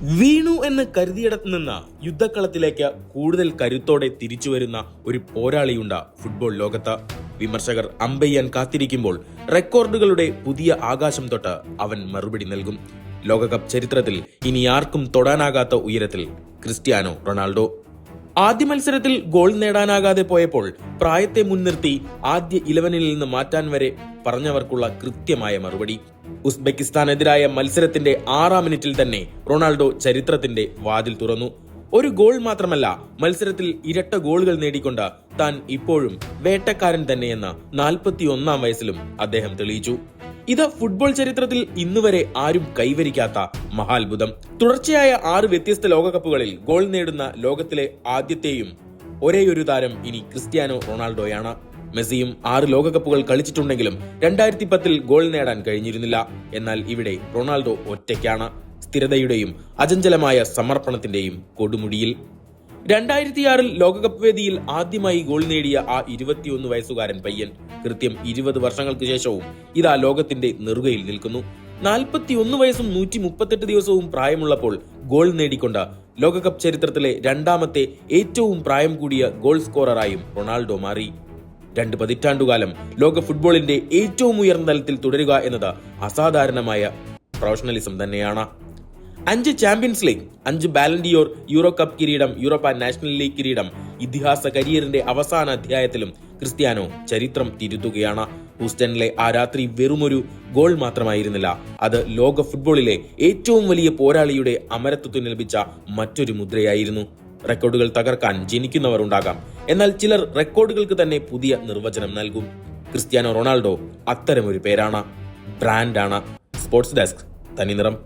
വീണു എന്ന് കരുതിയിടത്തു നിന്ന് യുദ്ധക്കളത്തിലേക്ക് കൂടുതൽ കരുത്തോടെ തിരിച്ചുവരുന്ന ഒരു പോരാളിയുണ്ട് ഫുട്ബോൾ ലോകത്ത്. വിമർശകർ അമ്പെയ്യാൻ കാത്തിരിക്കുമ്പോൾ റെക്കോർഡുകളുടെ പുതിയ ആകാശം തൊട്ട് അവൻ മറുപടി നൽകും. ലോകകപ്പ് ചരിത്രത്തിൽ ഇനി ആർക്കും തൊടാനാകാത്ത ഉയരത്തിൽ ക്രിസ്ത്യാനോ റൊണാൾഡോ. ആദ്യ മത്സരത്തിൽ ഗോൾ നേടാനാകാതെ പോയപ്പോൾ പ്രായത്തെ മുൻനിർത്തി ആദ്യ 11-ൽ നിന്ന് മാറ്റാൻ വരെ പറഞ്ഞവർക്കുള്ള കൃത്യമായ മറുപടി. ഉസ്ബെക്കിസ്ഥാനെതിരായ മത്സരത്തിന്റെ 6-ാം മിനിറ്റിൽ തന്നെ റൊണാൾഡോ ചരിത്രത്തിന്റെ വാതിൽ തുറന്നു. ഒരു ഗോൾ മാത്രമല്ല, മത്സരത്തിൽ ഇരട്ട ഗോളുകൾ നേടിക്കൊണ്ട് താൻ ഇപ്പോഴും വേട്ടക്കാരൻ തന്നെയെന്ന് 41-ാം വയസ്സിലും അദ്ദേഹം തെളിയിച്ചു. ഇത് ഫുട്ബോൾ ചരിത്രത്തിൽ ഇന്നുവരെ ആരും കൈവരിക്കാത്ത മഹാത്ഭുതം. തുടർച്ചയായ 6 വ്യത്യസ്ത ലോകകപ്പുകളിൽ ഗോൾ നേടുന്ന ലോകത്തിലെ ആദ്യത്തെയും ഒരേയൊരു താരം ഇനി ക്രിസ്ത്യാനോ റൊണാൾഡോയാണ്. മെസ്സിയും 6 ലോകകപ്പുകൾ കളിച്ചിട്ടുണ്ടെങ്കിലും 2010-ൽ ഗോൾ നേടാൻ കഴിഞ്ഞിരുന്നില്ല. എന്നാൽ ഇവിടെ റൊണാൾഡോ ഒറ്റയ്ക്കാണ്, സ്ഥിരതയുടെയും അചഞ്ചലമായ സമർപ്പണത്തിന്റെയും കൊടുമുടിയിൽ. 2006-ൽ ലോകകപ്പ് വേദിയിൽ ആദ്യമായി ഗോൾ നേടിയ ആ 21 വയസ്സുകാരൻ പയ്യൻ കൃത്യം 20 വർഷങ്ങൾക്ക് ശേഷവും ഇതാ ലോകത്തിന്റെ നെറുകയിൽ നിൽക്കുന്നു. 41 വയസ്സും 138 ദിവസവും പ്രായമുള്ളപ്പോൾ ഗോൾ നേടിക്കൊണ്ട് ലോകകപ്പ് ചരിത്രത്തിലെ 2ാമത്തെ ഏറ്റവും പ്രായം കൂടിയ ഗോൾ സ്കോററായും റൊണാൾഡോ മാറി. 2 പതിറ്റാണ്ടുകാലം ലോക ഫുട്ബോളിന്റെ ഏറ്റവും ഉയർന്ന തലത്തിൽ തുടരുക എന്നത് അസാധാരണമായ പ്രൊഫഷണലിസം തന്നെയാണ്. 5 ചാമ്പ്യൻസ് ലീഗ്, 5 ബാലൻ ഡിയോർ, യൂറോ കപ്പ് കിരീടം, യൂറോപ്പ നാഷണൽ ലീഗ് കിരീടം. ഇതിഹാസ കരിയറിന്റെ അവസാന അധ്യായത്തിലും ക്രിസ്ത്യാനോ ചരിത്രം തിരുത്തുകയാണ്. ഹൂസ്റ്റണിലെ ആ രാത്രി വെറുമൊരു ഗോൾ മാത്രമായിരുന്നില്ല, അത് ലോക ഫുട്ബോളിലെ ഏറ്റവും വലിയ പോരാളിയുടെ അമരത്വത്തിന് ലഭിച്ച മറ്റൊരു മുദ്രയായിരുന്നു. റെക്കോർഡുകൾ തകർക്കാൻ ജനിക്കുന്നവർ ഉണ്ടാകാം, എന്നാൽ ചിലർ റെക്കോർഡുകൾക്ക് തന്നെ പുതിയ നിർവചനം നൽകും. ക്രിസ്ത്യാനോ റൊണാൾഡോ അത്തരമൊരു പേരാണ്, ബ്രാൻഡാണ്. സ്പോർട്സ് ഡെസ്ക്, തനിനിറം.